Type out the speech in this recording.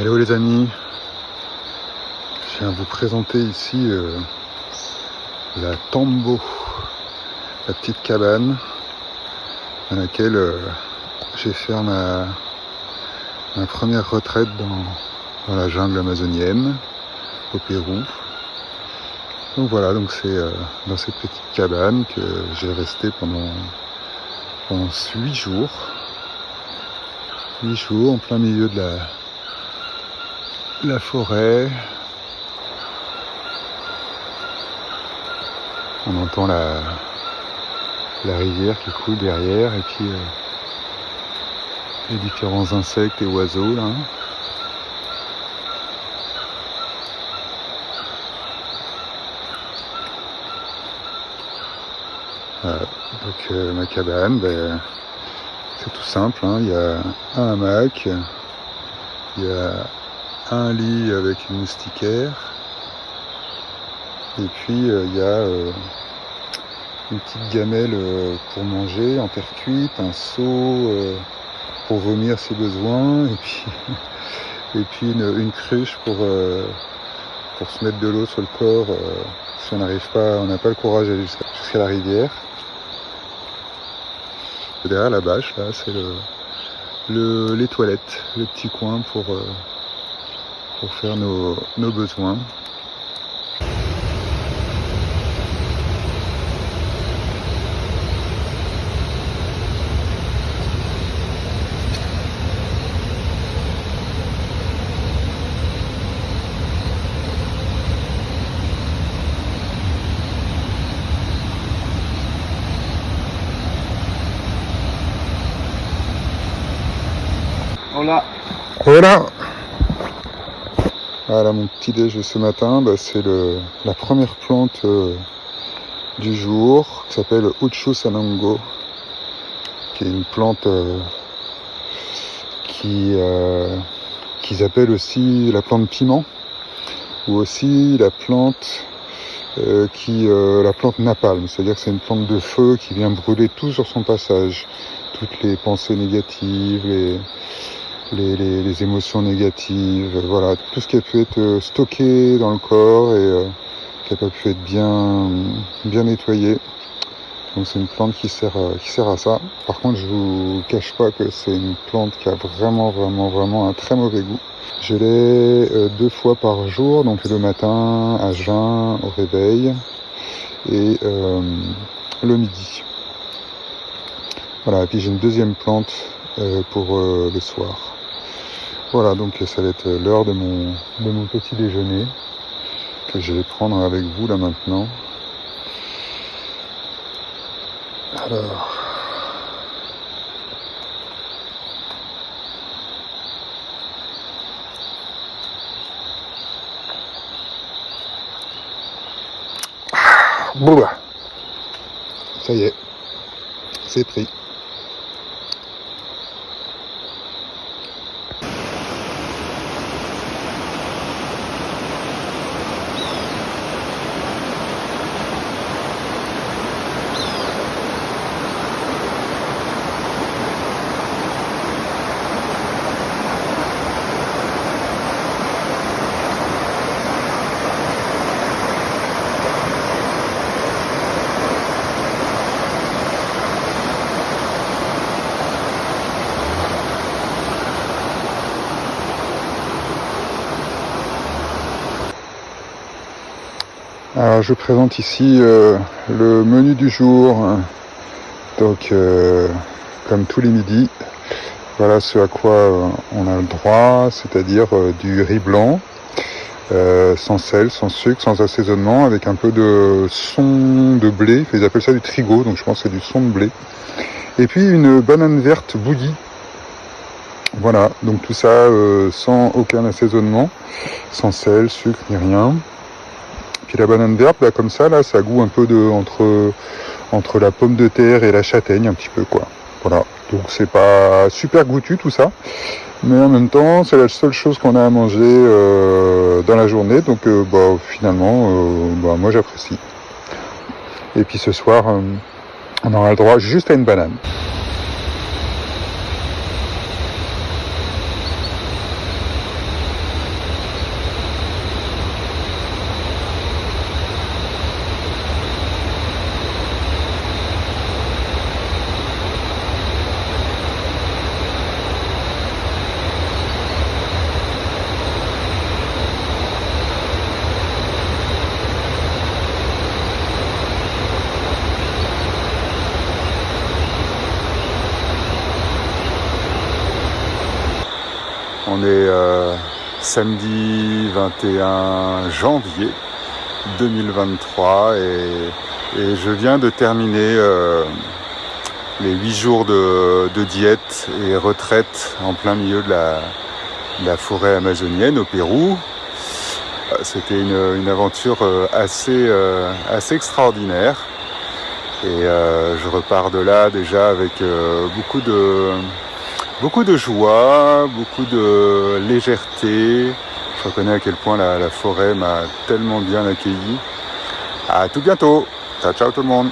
Hello les amis, je viens vous présenter ici la Tambo, la petite cabane dans laquelle j'ai fait ma première retraite dans la jungle amazonienne au Pérou. Donc voilà, donc c'est dans cette petite cabane que j'ai resté pendant 8 jours. 8 jours en plein milieu de la forêt. On entend la rivière qui coule derrière et puis les différents insectes et oiseaux là. Voilà. Donc ma cabane, c'est tout simple, hein. Il y a un hamac, il y a un lit avec une moustiquaire, et puis il y a une petite gamelle pour manger en terre cuite, un seau pour vomir si besoin, et puis une cruche pour se mettre de l'eau sur le corps si on n'a pas le courage d'aller jusqu'à la rivière. Derrière la bâche, là, c'est les toilettes, le petit coin pour faire nos besoins. Voilà mon petit déj de ce matin, c'est la première plante du jour qui s'appelle Uchu Sanango, qui est une plante qu'ils appellent aussi la plante piment, ou aussi la plante la plante napalm, c'est-à-dire que c'est une plante de feu qui vient brûler tout sur son passage, toutes les pensées négatives, les émotions négatives, voilà, tout ce qui a pu être stocké dans le corps et qui n'a pas pu être bien nettoyé. Donc c'est une plante qui sert à ça. Par contre, je vous cache pas que c'est une plante qui a vraiment un très mauvais goût. Je l'ai 2 fois par jour, donc le matin à jeun au réveil et le midi. Voilà, et puis j'ai une deuxième plante pour le soir. Voilà, donc ça va être l'heure de mon petit déjeuner que je vais prendre avec vous là maintenant. Alors, bon ça y est, c'est pris. Alors je présente ici le menu du jour, donc comme tous les midis, voilà ce à quoi on a le droit, c'est-à-dire du riz blanc, sans sel, sans sucre, sans assaisonnement, avec un peu de son de blé, ils appellent ça du trigo, donc je pense que c'est du son de blé, et puis une banane verte bouillie. Voilà, donc tout ça sans aucun assaisonnement, sans sel, sucre ni rien. Puis la banane verte, comme ça, là, ça a goût un peu entre la pomme de terre et la châtaigne, un petit peu, quoi. Voilà. Donc c'est pas super goûtu tout ça, mais en même temps, c'est la seule chose qu'on a à manger dans la journée. Donc finalement, moi j'apprécie. Et puis ce soir, on aura le droit juste à une banane. On est samedi 21 janvier 2023 et je viens de terminer les 8 jours de diète et retraite en plein milieu de la forêt amazonienne au Pérou. C'était une aventure assez extraordinaire et je repars de là déjà avec beaucoup de joie, beaucoup de légèreté. Je reconnais à quel point la forêt m'a tellement bien accueilli. À tout bientôt. Ciao ciao tout le monde.